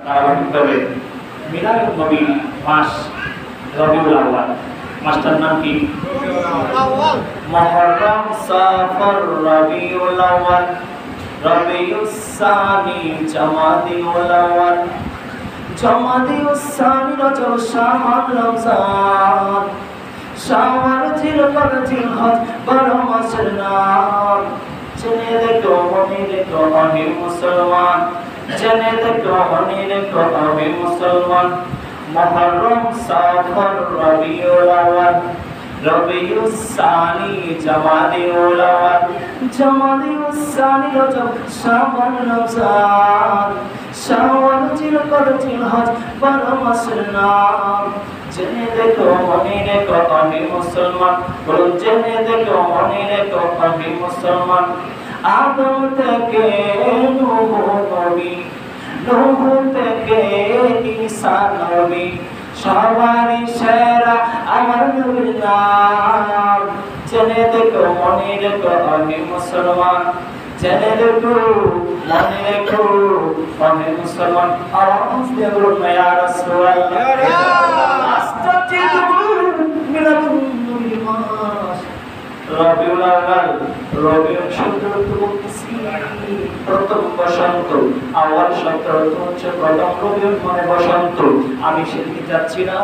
ধারাবাহিকভাবে মিলাদুন নবী মাস রবিউল আউয়াল, মাসটার নাম কি? মুহররম, সফর, রবিউল আউয়াল, রবিউস সানি, জামাদিউল আউয়াল, জামাদিউস সানি, রজব, শাবান, রমজান, শাওয়াল, জিলকদ, জিলহজ, 12 মাসের নাম। জেনে দেখো মনে রেখো আমি মুসলমান, জেনে দেখো মনে রেখো আমি মুসলমান। মুহররম, সফর, রবিউল আউয়াল, রবিউস সানি, জামাদিউল আউয়াল, জামাদিউস সানি, রজব, শাবান, রমজান, শাওয়াল, জিলকদ, জিলহজ, 12 মাসের নাম। জেনে দেখো মনে রেখো আমি মুসলমান, বলুন জেনে দেখো মনে রেখো আমি মুসলমান। আদম থেকে নূহ নবী, নূহ থেকে ঈসা নবী, সবারই সেরা আমার নবীর নাম। জেনে দেখো মনে রেখো আমি মুসলমান, জেনে দেখো মনে রেখো আমি মুসলমান। আওয়াজ দিয়ে বলুন না ইয়া রাসূলুল্লাহ। মিলাদুন নবী মাস রবিউল আউয়াল, রবিউল শব্দ অর্থ বলতেছি প্রথম বসন্ত, আউয়াল শব্দ অর্থ হচ্ছে প্রথম, রবিউল মানে বসন্ত। আমি সেদিকে যাচ্ছি না,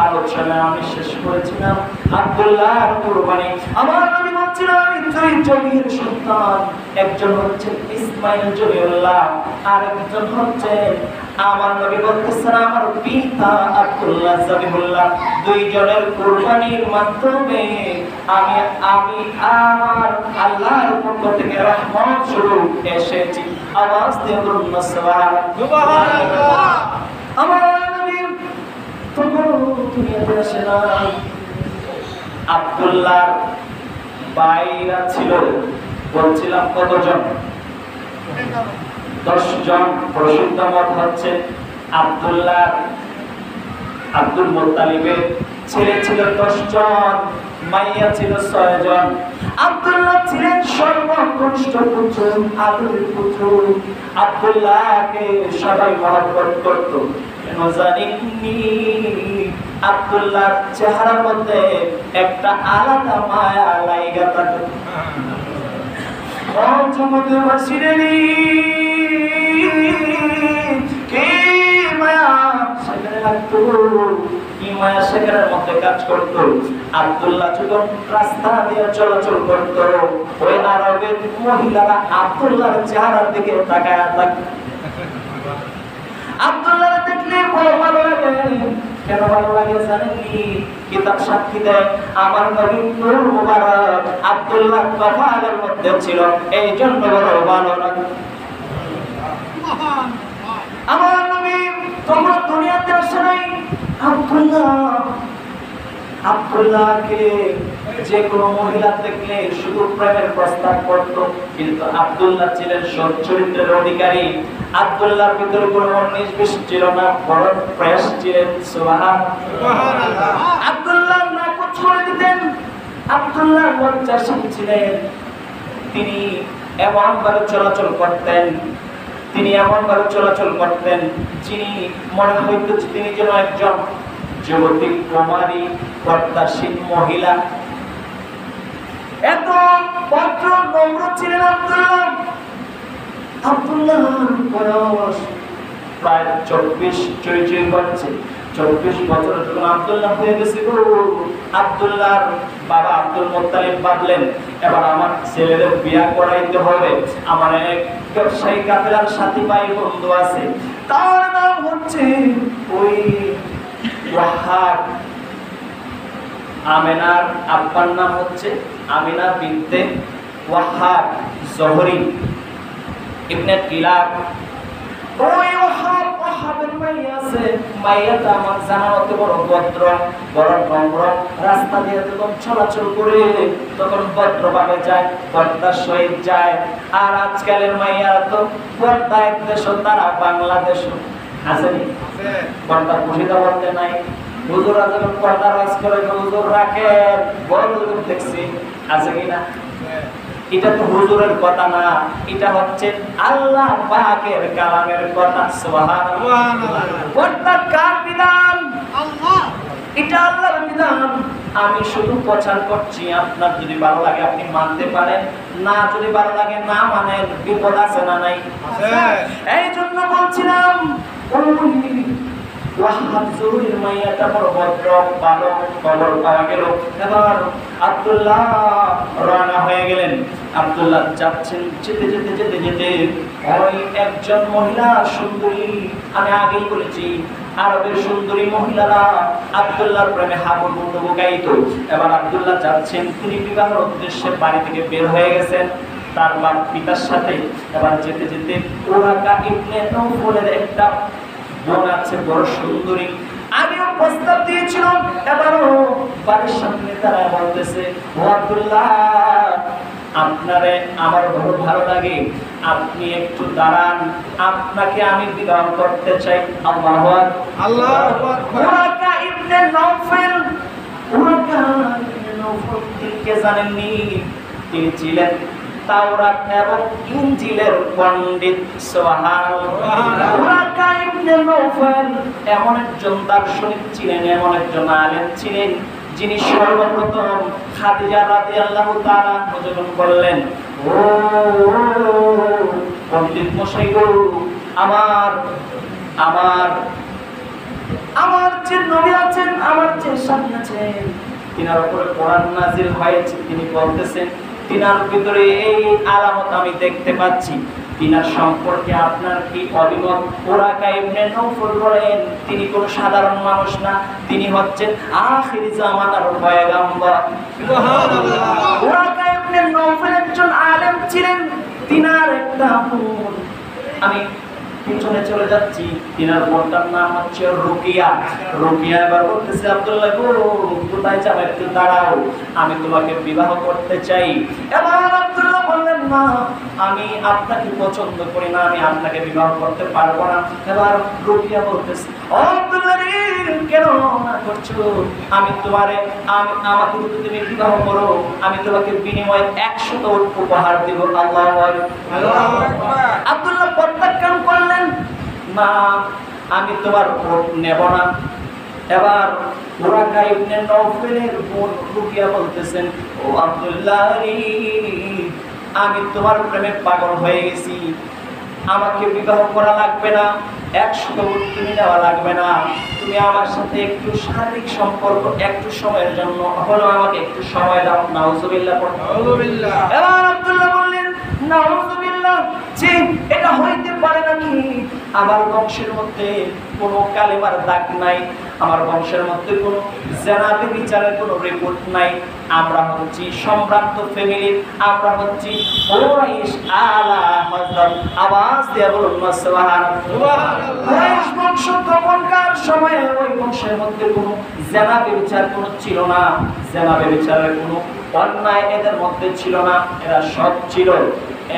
আলোচনা আমি শেষ করেছিলাম আব্দুল্লাহর কুরবানি। আমার নবী বলছিলেন আমি দুই জমির সন্তান, একজন হচ্ছে ইসমাইল জলিউল্লাহ, আর একজন হচ্ছে আমার নবী বলতেছেন আমার পিতা আব্দুল্লাহ জলিউল্লাহ। দুইজনের কুরবানির মাধ্যমে আমি আমার আল্লাহর পক্ষ থেকে রহমত স্বরূপ এসেছি। আওয়াজ দিয়ে বলুন না সুবহানাল্লাহ। আমার নবী দুনিয়াতে আসে না, আব্দুল্লাহর ভাইরা ছিল, বলছিলাম কতজন? 10 জন। প্রসিদ্ধ মত হচ্ছে আব্দুল মুত্তালিবের ছেলে ছিল 10 জন, মাইয়া ছিল 6 জন। আব্দুল্লাহ ছিলেন সর্বকনিষ্ঠ পুত্র, আদরের পুত্র। আব্দুল্লাহকে সবাই মহব্বত করত, কেন জানেননি? আব্দুল্লাহর চেহারার মধ্যে একটা আলাদা মায়া লাইগা থাকে। ও জগৎবাসীরে, কি মায়া সেখানে লাগতো, কি মায়া সেখানের মধ্যে কাজ করতো। আব্দুল্লাহ যখন রাস্তা দিয়ে চলাচল করতো, ওই আরবের মহিলারা আব্দুল্লাহর চেহারার দিকে তাকায় থাকতো। আব্দুল্লাহ দেখলে বড় ভালো লাগে। কেন ভালো লাগে জানেননি? কিতাব সাক্ষী দেয় আমার নবী নূর মুবারক আব্দুল্লাহ কপালের মধ্যে ছিল, এই জন্য বড় ভালো লাগে। আমার নবী তখন দুনিয়াতে আসে নাই। আব্দুল্লাহকে যে কোনো মহিলা দেখলে শুধু প্রেমের প্রস্তাব করত, কিন্তু আব্দুল্লাহ ছিলেন সৎ চরিত্রের অধিকারী। আব্দুল্লাহর ভিতরে কোনো 19-20 ছিল না, বড় ফ্রেশ ছিলেন। সুবহানাল্লাহ। আব্দুল্লাহ নাকচ করে দিতেন। আব্দুল্লাহ লজ্জাশীল ছিলেন। তিনি এমনভাবে চলাচল করতেন, যিনি মনে হইত তিনি যেন একজন যুবতী কুমারী পর্দাসীন মহিলা। এত ভদ্র নম্র ছিলেন আব্দুল্লাহ। আব্দুল্লাহর বয়স প্রায় 24 চড়ি করছে। 24 বছর যখন আব্দুল্লাহ হয়ে গেছে, আব্দুল্লাহর বাবা আব্দুল মুত্তালিব ভাবলেন এবার আমার ছেলেদের বিয়ে করাইতে হবে। আমার এক ব্যবসায়ী কাফেলার সাথী ভাই বন্ধু আছে, তার নাম হচ্ছে ওই ওয়াহাব। আমেনার আব্বার নাম হচ্ছে আমিনা বিনতে ওয়াহাব জহরি ইবনে কিলাব। ওই ওয়াহাবের মাইয়া আছে, মাইয়াটা আমার জানা মতে বড় ভদ্র, বড় নম্র। রাস্তা দিয়ে যখন চলাচল করে তখন ভদ্রভাবে যায়, পর্দার সহিত যায়। আর আজকালের মাইয়ারা তো পর্দা এক দেশ, তারা বাংলাদেশ আসেনি, পর্দা পুষিতে বলতে নাই। হুজুরা যখন পর্দা রাজ করে হুজুর রাখে, বড় হুজুর দেখছি আছে কিনা? এটা তো হুজুরের কথা না, এটা হচ্ছে আল্লাহ পাকের কালামের কথা। সুবহানাল্লাহ। কোনটা কার বিধান? আল্লাহ। এটা আল্লাহর বিধান। আমি শুধু প্রচার করছি, আপনার যদি ভালো লাগে আপনি মানতে পারেন, না যদি ভালো লাগে না মানেন, বিপদ আছে না নাই? এই জন্য বলছিলাম ওয়াহাব জুহরির মাইয়াটা বড় ভদ্র, ভালো খবর পাওয়া গেল। এবার আব্দুল্লাহ রওনা হয়ে গেলেন। আব্দুল্লাহ যাচ্ছেন, যেতে যেতে যেতে যেতে ওই একজন মহিলা সুন্দরী, আমি আগেই বলেছি আরবের সুন্দরী মহিলারা আব্দুল্লাহর প্রেমে হাবুল বন্ধু গাইত। এবার আব্দুল্লাহ যাচ্ছেন, তিনি বিবাহের উদ্দেশ্যে বাড়ি থেকে বের হয়ে গেছেন তার বাপ পিতার সাথে। এবার যেতে যেতে ওরাকা ইবনে নওফলের একটা বোন আছে বড় সুন্দরী, আমিও প্রস্তাব দিয়েছিলাম। এবারও বাড়ির সামনে তারা বলতেছে, ও আব্দুল্লাহ আপনারে আমার বড় ভালো লাগে, আপনি একটু দাঁড়ান, আপনাকে আমি বিবাহ করতে চাই। আল্লাহু আকবার, আল্লাহু আকবার। ওরাকা ইবনে নওফল, ওরাকা ইবনে নওফল কে জানেননি? তিনি ছিলেন তাওরাত এবং ইনজিলের পণ্ডিত। সুবহানাল্লাহ। ওরাকা ইবনে নওফল এমন একজন দার্শনিক ছিলেন, এমন একজন আলেম ছিলেন, যিনি সর্বপ্রথম খাদিজা রাদিয়াল্লাহু তাআলা যখন বললেন, ও পণ্ডিত মশাই গো, আমার আমার আমার যে নবী আছেন, আমার যে স্বামী আছেন, তিনার উপরে কোরআন নাযিল হয়েছে, তিনি বলতেছেন তিনার ভিতরে এই আলামত আমি দেখতে পাচ্ছি, তিনার সম্পর্কে আপনার কি অভিমত? ওরাকা ইবনে নওফল বলেন তিনি কোনো সাধারণ মানুষ না, তিনি হচ্ছেন আখির জামানার পয়গম্বর। সুবহানাল্লাহ। ওরাকা ইবনে নওফল একজন আলেম ছিলেন, তিনার একটা বোন, আমি পিছনে চলে যাচ্ছি, তিনার বোনটার নাম হচ্ছে রুকিয়া। রুকিয়া এবার বলতেছে, আব্দুল্লাহ গো কোথায় যাবে, একটু দাঁড়াও, আমি তোমাকে বিবাহ করতে চাই। এবার আব্দুল্লাহ বললেন, না আমি আপনাকে পছন্দ করি না, আমি আপনাকে বিবাহ করতে পারবো না। এবার রুকিয়া বলতেছে, ও আব্দুল্লাহ রে কেন না করছো, আমি তোমারে আমাকে যদি তুমি বিবাহ করো, আমি তোমাকে বিনিময়ে 100 উট উপহার দেব। আল্লাহু আকবার। আব্দুল্লাহ প্রত্যাখ্যান করলেন, না আমি তোমার ভোট নেব না। এবার ওরাকা ইবনে নওফলের বোন রুকিয়া বলতেছেন, ও আব্দুল্লাহ রে আমি তোমার প্রেমে পাগল হয়ে গেছি, আমাকে বিবাহ করা লাগবে না, 100 উট তুমি নেওয়া লাগবে না, তুমি আমার সাথে একটু শারীরিক সম্পর্ক একটু সময়ের জন্য হলো আমাকে একটু সময় দাও। নাউজুবিল্লাহ, নাউজুবিল্লাহ। এবার আব্দুল্লাহ বললেন, নাউজুবিল্লাহ, জি এটা হইতে পারে নাকি? আমার বংশের মধ্যে কোনো কালেমার দাগ নাই, আমার বংশের মধ্যে কোনো জেনাবে বিচারের কোনো রিপোর্ট নাই, আমরা হচ্ছি সম্ভ্রান্ত ফ্যামিলির, আমরা হচ্ছি কুরাইশ আলা হযরত। আওয়াজ দিয়ে বলুন না সুবহানাল্লাহ। কুরাইশ বংশ তখনকার সময়ে ওই বংশের মধ্যে কোনো জেনাবে বিচার কোনো ছিল না, জেনাবে বিচারের কোনো অন্যায় এদের মধ্যে ছিল না, এরা সৎ ছিল,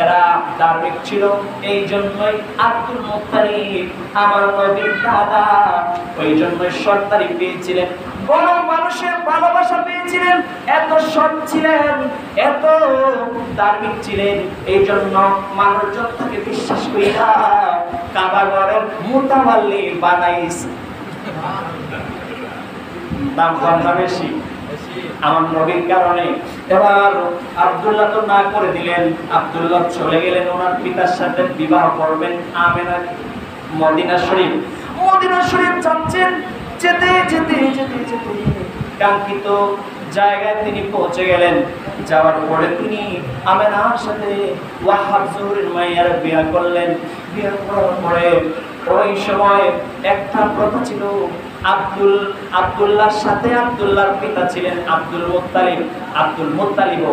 এরা ধার্মিক ছিল। এই জন্যই আব্দুল মুত্তালিব আমার নবীর দাদা, ওই জন্যই সর্দারি পেয়েছিলেন, বড় মানুষের ভালোবাসা পেয়েছিলেন, এত সৎ ছিলেন, এত ধার্মিক ছিলেন। এই জন্য মানুষজন তাকে বিশ্বাস করিয়া কাবা ঘরের মুতাওয়াল্লি বানাইছে। দাম কম না বেশি? আমার নবীর কারণে। এবার আব্দুল্লাহ তো না করে দিলেন, আব্দুল্লাহ চলে গেলেন ওনার পিতার সাথে বিবাহ করবেন আমেনা মদিনা শরীফ। মদিনা শরীফ যাচ্ছেন, যেতে যেতে যেতে যেতে কাঙ্ক্ষিত জায়গায় তিনি পৌঁছে গেলেন। যাওয়ার পরে তিনি আমেনার সাথে ওয়াহাব জুহরির মাইয়ার বিয়ে করলেন। বিয়ে করার পরে ওই সময় একটা প্রথা ছিল, আব্দুল্লাহর সাথে আব্দুল্লাহর পিতা ছিলেন Abdul Muttalib. Abdul Muttalib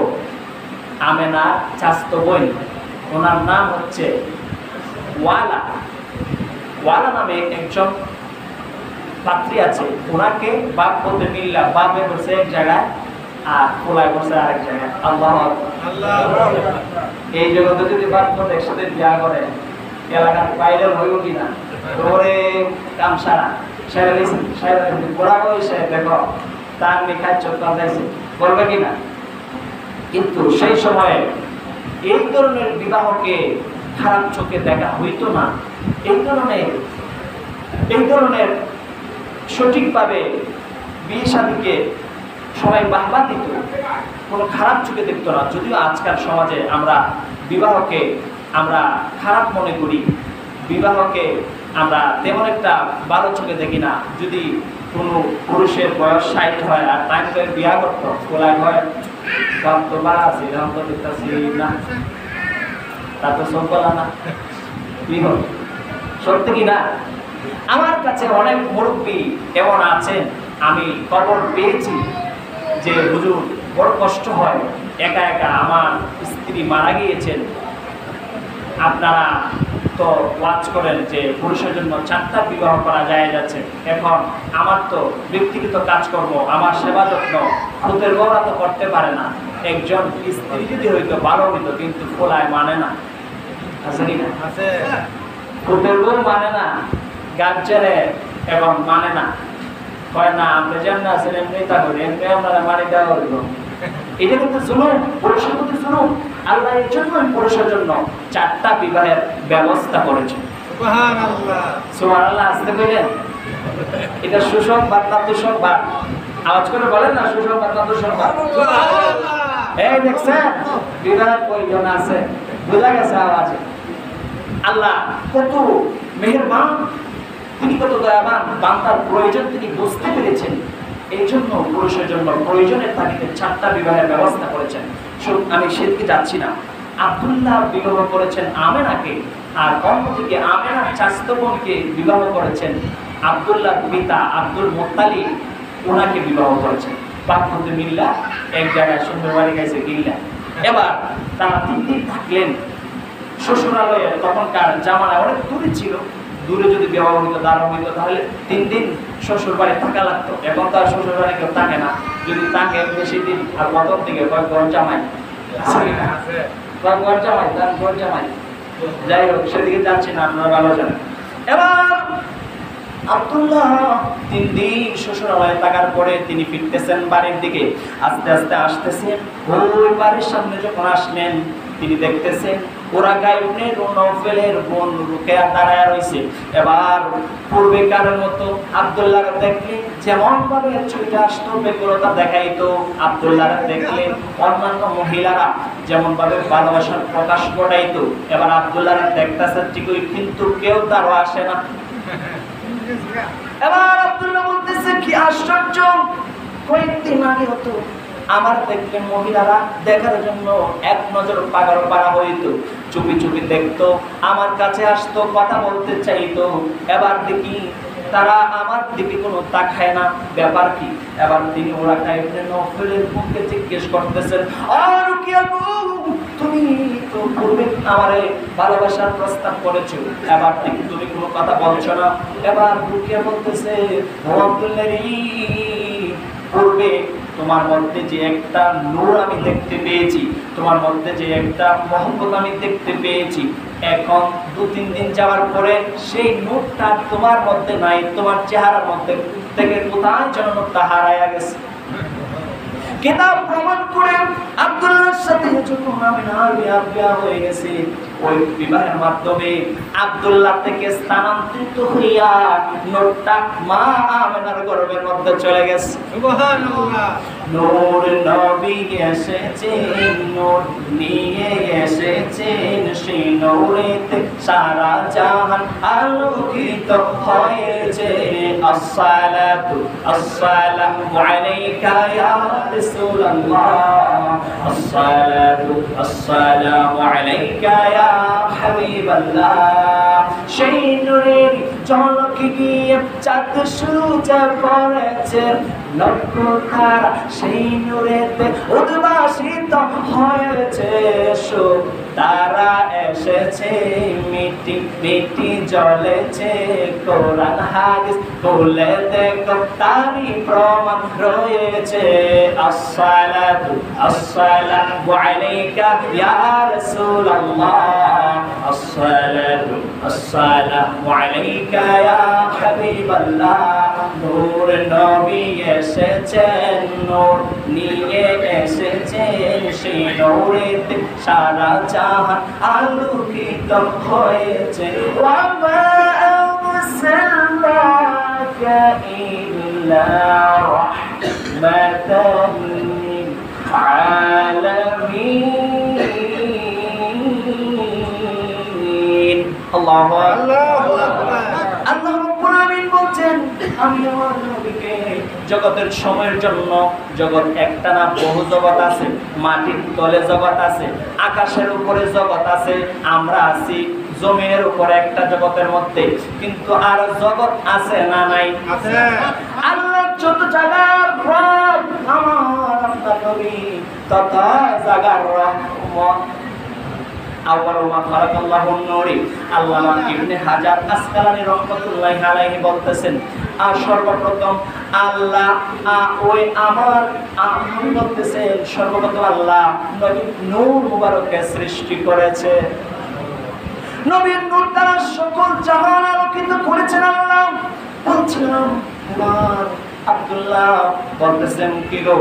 Amena চাচাতো বোন, ওনার নাম হচ্ছে ওয়ালা। ওয়ালা নামে একজন পাত্রী আছে, ওনাকে বাপ বলতে মিল্লা, বাপে বসে এক জায়গায় আর খোলায় বসে আরেক জায়গায়। আল্লাহু আকবার। এই জগতে যদি বাপ বলতে একসাথে বিয়া করে এলাকার বাইরে হইব কিনা? ওরে কাম সারা দেখো তার মেখায় চোখ কাঁদাইছে, করবে কিনা? কিন্তু সেই সময়ে এই ধরনের বিবাহকে খারাপ চোখে দেখা হইতো না। এই ধরনের সঠিকভাবে বিয়ে শাদীকে সবাই বাহবা দিত, কোনো খারাপ চোখে দেখতো না। যদিও আজকাল সমাজে আমরা বিবাহকে আমরা খারাপ মনে করি, বিবাহকে আমরা তেমন একটা ভালো চোখে দেখি না। যদি কোনো পুরুষের বয়স 60 হয় আর টাইম করে বিয়া করতো, কোলায় হয় সব তো বা আছে, এরকম তো দেখতেছি না, তা তো সব বলা না, কি হল সত্যি কি না? আমার কাছে অনেক মুরব্বী এমন আছেন, আমি খবর পেয়েছি যে হুজুর বড় কষ্ট হয়, একা একা আমার স্ত্রী মারা গিয়েছেন, আপনারা তো ওয়াচ করেন যে পুরুষের জন্য 4টা বিবাহ করা যায় যাচ্ছে। এখন আমার তো ব্যক্তিগত কাজকর্ম, আমার সেবা যত্ন খুদের বউরা তো করতে পারে না। একজন স্ত্রী যদি হইতো ভালো হইতো, কিন্তু খোলায় মানে না, আছে কি না? খুদের বউ মানে না, গার্জেনে এবং মানে না, কয় না আমরা যেমন আছেন এমনি তা করি, এমনি আমরা মানি দেওয়া হইব। এটা কিন্তু জুলুম, পুরুষের প্রতি জুলুম। আল্লাহ এর জন্য পুরুষের জন্য 4টা বিবাহের ব্যবস্থা করেছে। সুবহানাল্লাহ, সুবহানাল্লাহ আসতে কইলেন। এটা সুসংবাদ না দুঃসংবাদ? আওয়াজ করে বলেন না, সুসংবাদ না দুঃসংবাদ? সুবহানাল্লাহ। এই দেখছেন বিবাহের প্রয়োজন আছে, বোঝা গেছে আওয়াজে। আল্লাহ কত মেহেরবান, তিনি কত দয়াবান, বান্দার প্রয়োজন তিনি বুঝতে পেরেছেন। এই জন্য পুরুষের জন্য প্রয়োজনের তাগিদে 4টা বিবাহের ব্যবস্থা করেছেন। আমি সেদিকে যাচ্ছি না। আব্দুল্লাহ বিবাহ করেছেন আমেনাকে, আর অন্যদিকে আমেনার চাচাতো বোনকে বিবাহ করেছেন আব্দুল্লাহ পিতা আব্দুল মুত্তালিব, ওনাকে বিবাহ করেছেন। বাক্যতে মিল্লা এক জায়গায় সুন্দর বাড়ি গেছে গিল্লা। এবার তারা 3 দিন থাকলেন শ্বশুরালয়ে। তখনকার জামানা অনেক দূরে ছিল, দূরে যদি বিবাহ হইতো দাঁড়া হইতো তাহলে 3 দিন শ্বশুর বাড়ি থাকা লাগতো। এখন তো আর শ্বশুর বাড়ি কেউ থাকে না, যদি থাকে বেশি দিন। আর প্রথম দিকে কয়েক ঘর জামাই, ঘর জামাই, তার ঘর জামাই। যাই হোক, সেদিকে যাচ্ছি না, আপনারা ভালো জানেন। এবার আব্দুল্লাহ 3 দিন শ্বশুরালয়ে থাকার পরে তিনি ফিরতেছেন বাড়ির দিকে। আস্তে আস্তে আসতেছেন, ওই বাড়ির সামনে যখন আসলেন তিনি দেখতেছেন ওরাকা ইবনে নওফলের বোন রুকিয়া দাঁড়ায় রয়েছে। এবার পূর্বেকারের মতো আব্দুল্লাহকে দেখলে যেমন ভাবে ছুটে আসতো, বেকুলতা দেখাইতো, আব্দুল্লাহকে দেখলে অন্যান্য মহিলারা যেমন ভাবে ভালোবাসার প্রকাশ ঘটাইতো, এবার আব্দুল্লাহকে দেখতেছে ঠিকই, কিন্তু কেউ তারও আসে না। এবার আব্দুল্লাহ বলতেছে কি আশ্চর্য, কয়েকদিন আগে হতো আমার দেখলে মহিলারা দেখার জন্য এক নজর পাগল পাড়া হইতো, চুপি চুপি দেখতো, আমার কাছে আসতো, কথা বলতে চাইতো। এবার দেখি তারা আমার দিকে কোনো তাকায় না, ব্যাপার কি? এবার তিনি ওরা ইবনে নওফলের মুখে জিজ্ঞেস করতেছেন, আর কি তুমি তো পূর্বে আমারে ভালোবাসার প্রস্তাব করেছো, এবার থেকে তুমি কোনো কথা বলছো না। এবার রুকিয়া বলতেছে, ও আব্দুল্লাহ রে, পূর্বে তোমার মধ্যে যে একটা নূর আমি দেখতে পেয়েছি, তোমার মধ্যে যে একটা মহব্বত আমি দেখতে পেয়েছি, এখন 2-3 দিন যাওয়ার পরে সেই নূরটা তোমার মধ্যে নাই, তোমার চেহারার মধ্যে থেকে কোথায় যেন নূরটা হারায়া গেছে। কিতাব প্রমাণ করে আব্দুল্লাহর সাথে যখন আমিনার বিয়া হয়ে গেছে, ওই বিবাহের মাধ্যমে আব্দুল্লাহ থেকে স্থানান্তরিত হইয়া নূরটা মা আমিনার গর্ভের মধ্যে চলে গেছে। সুবহানাল্লাহ। নূর নবী এসেছেন, নূর নিয়ে এসেছেন, সেই নূরেতে সারা জাহান আলোকিত হয়েছে। আসসালাতু আসসালামু আলাইকা ইয়া রাসূলুল্লাহ, আসসালাতু আসসালামু আলাইকা ইয়া হাবিবাল্লাহ। সেই নূরের ঝলকে গিয়ে চাঁদ সূর্য পড়েছে, লক্ষ তারা সেই নূরেতে উদ্ভাসিত হয়েছে। তারা এসেছে মিটি মিটি জ্বলেছে কোরআন হাদিস খুলে দেখো তারই প্রমাণ রয়েছে আসসালাতু আসসালামু আলাইকা ইয়া রাসূলুল্লাহ আসসালাতু আসসালামু আলাইকা ইয়া হাবিবাল্লাহ নূর নবী এসেছেন নূর নিয়ে এসেছেন সেই নূরেতে সারা জাহান আলোকিত হয়েছে ওয়া মা আরসালনাকা ইল্লা রাহমাতান লিল আলামিন আল্লাহু আকবার আল্লাহ রাব্বুল আলামিন বলছেন আমি আমার নবীকে জগতের সময়ের জন্য জগৎ একটা না বহু জগৎ আছে মাটির তলে জগৎ আছে আকাশের উপরে জগৎ আছে আমরা আছি জমিনের উপরে একটা জগতের মধ্যে কিন্তু আর জগৎ আছে না নাই আছে আল্লাহ যত জায়গার রব আমার আপনার নবী তত জায়গার রহমত আউয়ালু মা খালাকাল্লাহু নূরি আল্লামা ইবনে হাজার আসকালানী রাহমাতুল্লাহি আলাইহি বলতেছেন আর সর্বপ্রথম আল্লাহ ওই আমার আমি বলতেছেন সর্বপ্রথম আল্লাহ নবী নূর মুবারককে সৃষ্টি করেছে নবীর নূর দ্বারা সকল জাহান আলোকিত করেছেন আল্লাহ বলছিলাম কুরআন আব্দুল্লাহ বলতেছেন কি গো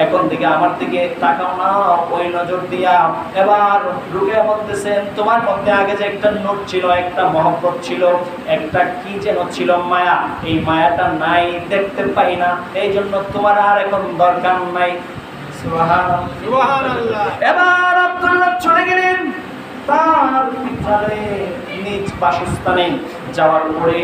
এখন থেকে আমার দিকে তাকাও না ওই নজর দিয়া এবার রুকে বলতেছেন তোমার মধ্যে আগে যে একটা নূর ছিল একটা মহব্বত ছিল একটা কি যেন ছিল মায়া এই মায়াটা নাই দেখতে পাই না এই জন্য তোমার আর এখন দরকার নাই সুবহানাল্লাহ এবার আব্দুল্লাহ চলে গেলেন তার পিতারে নিজ বাসস্থানে যাওয়ার পরে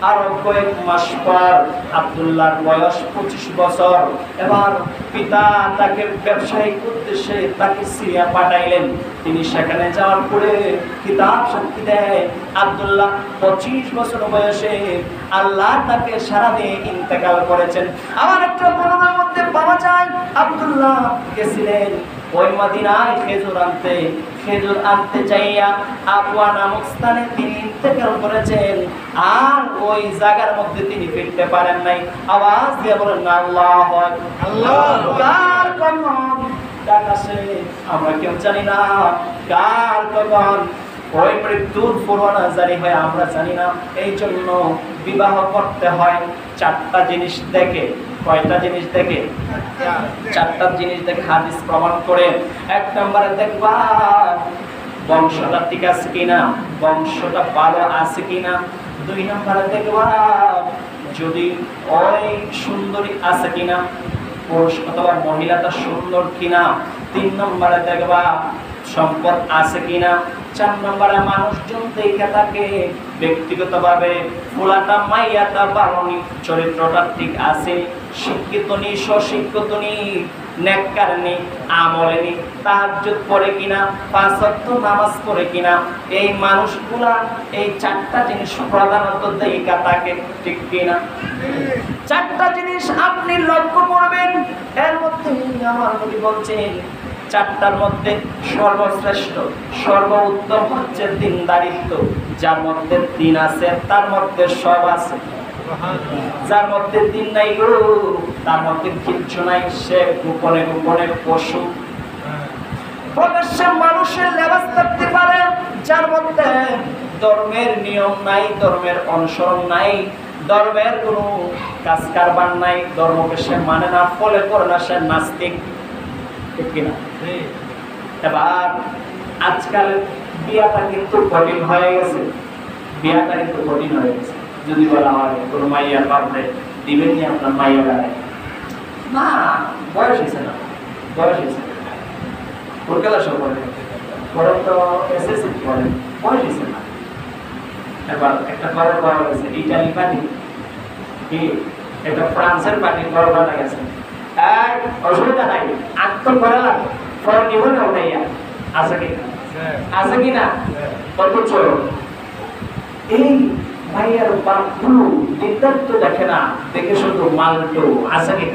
আরো কয়েক মাস পর আব্দুল্লাহর বয়স 25 বছর এবার পিতা তাকে ব্যবসায়িক উদ্দেশ্যে তাকে সিরিয়া পাঠাইলেন তিনি সেখানে যাওয়ার পরে কিতাব সাক্ষী দেয় আব্দুল্লাহ 25 বছর বয়সে আল্লাহ তাকে সারা দিয়ে ইন্তেকাল করেছেন আবার একটা বর্ণনার মধ্যে পাওয়া যায় আব্দুল্লাহ গেছিলেন ওই মদিনায় খেজুর আনতে যাইয়া আবওয়া নামক স্থানে তিনি ইন্তেকাল করেছেন আর ওই জায়গার মধ্যে তিনি ফিরতে পারেন নাই আওয়াজ দিয়ে বলেন আল্লাহু আকবার কার কখন ডাকাছে আমরা কেউ জানি না কার কখন ওই মৃত্যুর পুরোনা জানি হয় আমরা জানি না এই জন্য বিবাহ করতে হয় চারটা জিনিস দেখে কয়টা জিনিস দেখে চারটা জিনিস দেখে হাদিস প্রমাণ করে এক নম্বরে দেখবা বংশটা ঠিক আছে কিনা বংশটা ভালো আছে কিনা দুই নম্বরে দেখবা যদি ওই সুন্দরী আছে কিনা পুরুষ অথবা মহিলাটা সুন্দর কিনা তিন নম্বরে দেখবা সম্পদ আছে কিনা চার নম্বরে মানুষজন দেখে থাকে ব্যক্তিগতভাবে ফুলাটা মাইয়াটা বারণী চরিত্রটা ঠিক আছে শিক্ষিত নি স্বশিক্ষিত নি নেককার নি আমলে নি তাহাজ্জুদ পড়ে কিনা পাঁচ ওয়াক্ত নামাজ পড়ে কিনা এই মানুষগুলা এই চারটা জিনিস প্রধানত দেখে থাকে ঠিক কিনা চারটা জিনিস আপনি লক্ষ্য করবেন এর মধ্যে আমার নবী বলছেন চারটার মধ্যে সর্বশ্রেষ্ঠ সর্বোত্তম হচ্ছে দিনদারিত্ব যার মধ্যে দিন আছে তার মধ্যে সব আছে যার মধ্যে দিন নাই গো তার মধ্যে কিচ্ছু নাই সে গোপনে গোপনে পশু প্রকাশ্যে মানুষের লেবাস থাকতে পারে যার মধ্যে ধর্মের নিয়ম নাই ধর্মের অনুসরণ নাই ধর্মের কোনো কাজ কারবার নাই ধর্মকে সে মানে না ফলে করে না সে নাস্তিক ঠিক কিনা এবার আজকাল বিয়াটা কিন্তু কঠিন হয়ে গেছে বিয়াটা কিন্তু কঠিন হয়ে গেছে যদি বলা হয় কোনো মাইয়া পাবলে দিবেন নি আপনার মাইয়া বেড়ায় না বয়স হয়েছে না বয়স হয়েছে কলকাতা সব পড়ে বরং তো এসএসসি পড়ে বয়স হয়েছে না এবার একটা খবর পাওয়া গেছে ইটালি পার্টি কি একটা ফ্রান্সের পার্টি খবর পাওয়া গেছে এক অসুবিধা নাই আত্ম করা লাগে ফল নিব না ওটাইয়া আছে কি না অথচ এই মাইয়ার বাপগুলো নির্ধারিত দেখে না দেখে শুধু মালটো আছে কি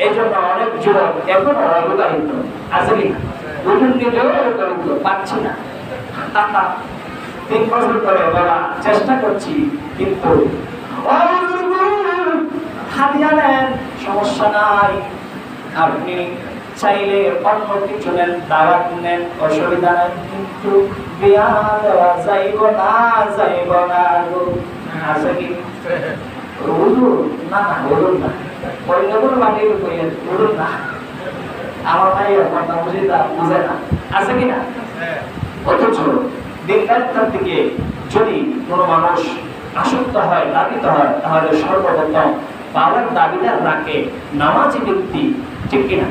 এই জন্য অনেক যুবক এখন অবতারিত আছে কি দুজন নিজেও অবতারিত পাচ্ছি না 3 বছর ধরে বাবা চেষ্টা করছি, কিন্তু হাদিয়া নেন, সমস্যা নাই, আপনি চাইলে অন্য কিছু নেন, দাওয়াত নেন, অসুবিধা নাই, কিন্তু বিয়া দেওয়া যাইব না, যাইব না। আছে কি হুজুর? না না, হুজুর না, অন্যগুলো বানিয়ে হুজুর না, আমার ভাই কথা বুঝে না, আছে কিনা? অথচ দিনদারিতার দিকে যদি কোনো মানুষ আসক্ত হয়, লাভিত হয়, তাহলে সর্বপ্রথম পাওয়ার দাবিদার রাখে নামাজি ব্যক্তি, ঠিক কিনা?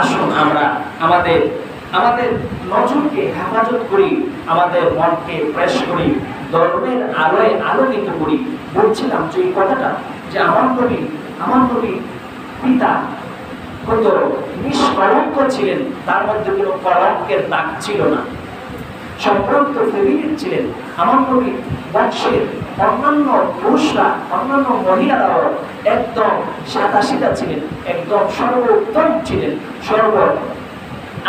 আসুন আমরা আমাদের আমাদের নজরকে হেফাজত করি, আমাদের মনকে ফ্রেশ করি, ধর্মের আলোয় আলোকিত করি। বলছিলাম যে এই কথাটা, যে আমার নবী পিতা কত নিষ্কলঙ্ক ছিলেন, তার মধ্যে কোনো কলঙ্কের দাগ ছিল না, সম্পর্ক ফেমিনিন ছিলেন। আমার নবী বংশের অন্যান্য পুরুষরা, অন্যান্য মহিলারাও একদম সাদাসিধা ছিলেন, একদম সর্বোত্তম ছিলেন,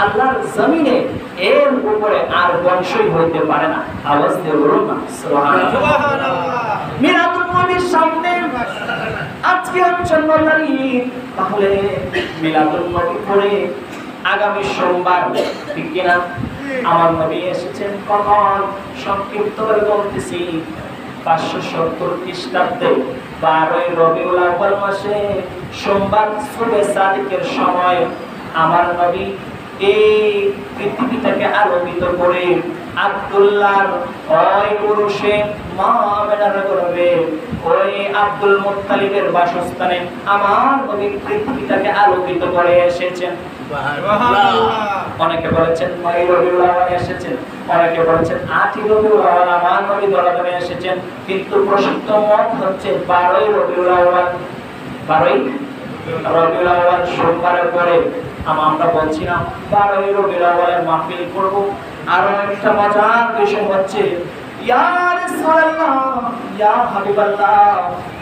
আল্লাহর জমিনে এর উপরে আর বংশই হইতে পারে না। আওয়াজ দিয়ে বলুন না সুবহানাল্লাহ। মিলাদুন নবীর সামনে আজকে হচ্ছে 9 তারিখ, তাহলে মিলাদুন নবী পড়ে আগামী সোমবার, ঠিক কিনা? আমার নবী এসেছেন কখন? সংক্ষিপ্ত করে বলতেছি, 570 খ্রিস্টাব্দে 12 রবিউল আউয়াল মাসে সোমবার সুবে সাদিকের সময় আমার নবী এই পৃথিবীটাকে আলোকিত করে আব্দুল্লাহর ওই পুরুষে মা আমেনার গর্ভে ওই আব্দুল মুত্তালিবের বাসস্থানে আমার নবী পৃথিবীটাকে আলোকিত করে এসেছেন। অনেকে বলেছেন 9 রবিউল আউয়াল এসেছেন, অনেকে বলেছেন 8 রবিউল আউয়াল আমার নবী দরবারে এসেছেন, কিন্তু প্রসিদ্ধ মত হচ্ছে 12 রবিউল আউয়াল। 12 রবিউল আউয়াল সোমবারের পরে আমরা বলছিলাম 12 রবিউল আউয়ালের মাহফিল করব। আর একটা মজার বিষয় হচ্ছে, ইয়া রাসূলুল্লাহ, ইয়া হাবিবাল্লাহ,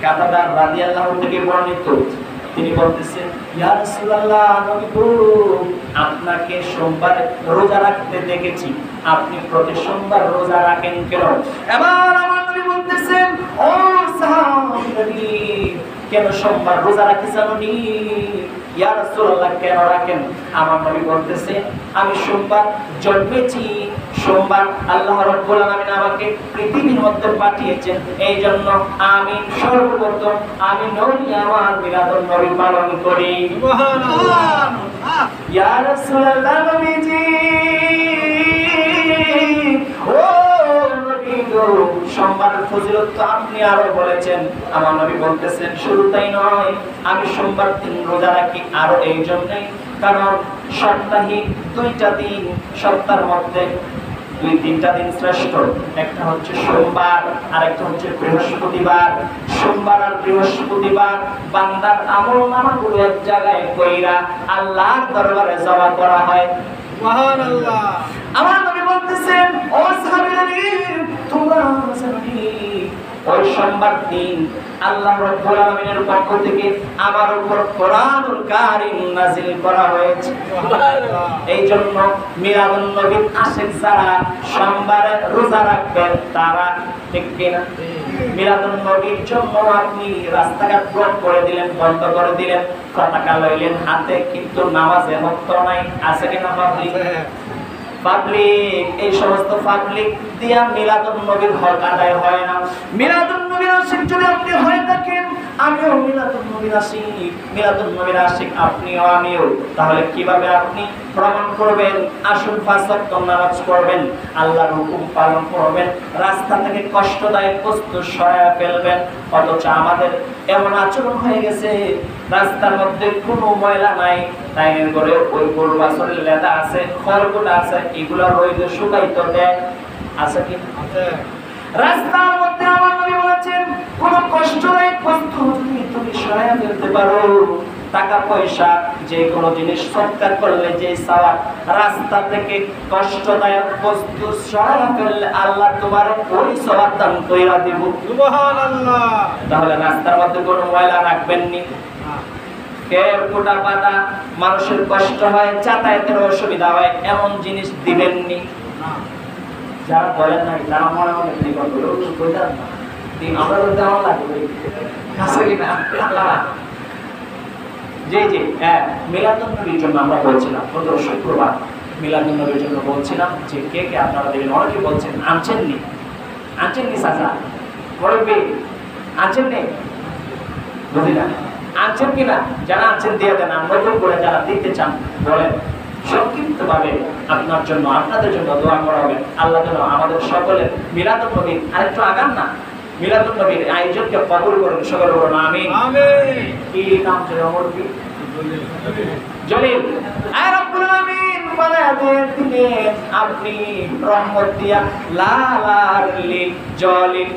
কাতাদা রাদিয়াল্লাহু থেকে বর্ণিত, তিনি বলতেছেন, ইয়া রাসূলুল্লাহ, নবী গো, আপনাকে সোমবার রোজা রাখতে দেখেছি, আপনি প্রতি সোমবার রোজা রাখেন কেন? এবার আমার নবী বলতেছেন, ও সাহাবী, কেন সোমবার রোজা রাখি জানোনি? ইয়া রাসূলুল্লাহ, কেন রাখেন? আমার নবী বলতেছে, আমি সোমবার জন্মেছি, সোমবার আল্লাহ রাব্বুল আলামিন আমাকে পৃথিবীর মধ্যে পাঠিয়েছেন, এই জন্য আমি সর্বপ্রথম আমি নবী আমার মিলাদুন নবী পালন করি। সুবহানাল্লাহ। ইয়া রাসূলুল্লাহ, নবীজি, ও নবী গো, সোমবারের ফজিলত তো আপনি আরো বলেছেন। আমার নবী বলতেছেন, শুধু তাই নয়, আমি সোমবার দিন রোজা রাখি আরো এই জন্যই, কারণ সাপ্তাহিক 2টা দিন, সপ্তাহের মধ্যে 2-3টা দিন শ্রেষ্ঠ, একটা হচ্ছে সোমবার আর একটা হচ্ছে বৃহস্পতিবার। সোমবার আর বৃহস্পতিবার বান্দার আমলনামাগুলো এক জায়গায় কইরা আল্লাহর দরবারে জমা করা হয়। সুবহানাল্লাহ। আমার নবী বলতেছেন, ও সাহাবীরা, তোমরা জানি ওই সোমবার দিন আল্লাহ রাব্বুল আলামিনের পক্ষ থেকে আমার উপর কোরআনুল কারীম নাযিল করা হয়েছে। সুবহানাল্লাহ। এই জন্য মিলাদুন নবীর আশিক যারা সোমবারে রোজা রাখবেন তারা, ঠিক কিনা? মিলাদুন নবীর জন্য আপনি রাস্তাঘাট ব্লক করে দিলেন, বন্ধ করে দিলেন, পতাকা লইলেন হাতে, কিন্তু নামাজে মত নাই, আছে কিনা? পাবলিক, এই সমস্ত পাবলিক দিয়া মিলাদুন নবীর হক আদায় হয় না। মিলাদুন নবীর আশিক যদি আপনি হয়ে থাকেন, আমিও মিলাদুন নবীর আশিক, মিলাদুন নবীর আশিক আপনিও আমিও, তাহলে কিভাবে আপনি প্রমাণ করবেন? আসুন 5 ওয়াক্ত নামাজ পড়বেন, আল্লাহর হুকুম পালন করবেন, রাস্তা থেকে কষ্টদায়ক বস্তু সরায়া ফেলবেন। অথচ আমাদের এমন আচরণ হয়ে গেছে, রাস্তার মধ্যে কোনো ময়লা নাই, টাইনের ঘরে ওই গরু বাছুরের লেদা আছে, খড়কুটা আছে, এগুলো রোদে শুকাইতে দেয়, আছে কি? রাস্তার মধ্যে আমার নবী বলেছেন, কোন কষ্টদায়ক বস্তু যদি তুমি সরায়া ফেলতে পারো, টাকা পয়সা যে কোনো জিনিস সৎকার করলে যে সওয়াব, রাস্তা থেকে কষ্টদায়ক বস্তু সরায়া ফেললে আল্লাহ তোমার ওই সওয়াব দান কইরা দিব। সুবহানাল্লাহ। তাহলে রাস্তার মধ্যে কোনো ময়লা রাখবেন নি, কেরকুটা পাতা, মানুষের কষ্ট হয়, যাতায়াতের অসুবিধা হয়, এমন জিনিস দিবেননি। যারা বলেন নাই তারা মনে মনে কি করবে কইতাম না আমরা তো তেমন লাগবে আসলে না জি জি হ্যাঁ মিলাদুন নবীর জন্য আমরা বলছিলাম গত শুক্রবার মিলাদুন নবীর জন্য বলছিলাম যে কে কে আপনারা দেখেন অনেকে বলছেন আনছেননি সাজা করবে আনছেননি বুঝি না আনছেন কিনা যারা আনছেন দিয়ে দেন আর নতুন করে যারা দিতে চান বলেন সংক্ষিপ্তভাবে আপনার জন্য আপনাদের জন্য দোয়া করা হবে আল্লাহ যেন আমাদের সকলের মিলাদুন নবীর আরেকটু আগান না মিলাদুন নবীর আয়োজনকে কবুল করুন সকলে বলুন আমিন আমিন কি নাম ছিল ওমর কি জলিল আয় রব্বুল আমিন বানাদের দিনে আপনি রহমত দিয়া লালার লি জলিল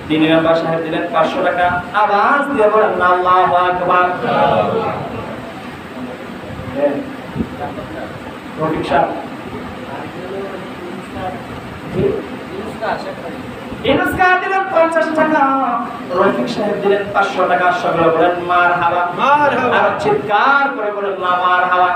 তিনি মেম্বার সাহেব দিলেন 500 টাকা আওয়াজ দিয়ে বলেন আল্লাহু আকবার রফিক সাহেব ইনুসকা দিলেন 50 টাকা রফিক সাহেব দিলেন 500 টাকা সকলে বলেন মারহাবা আর চিৎকার করে বলেন মারহাবা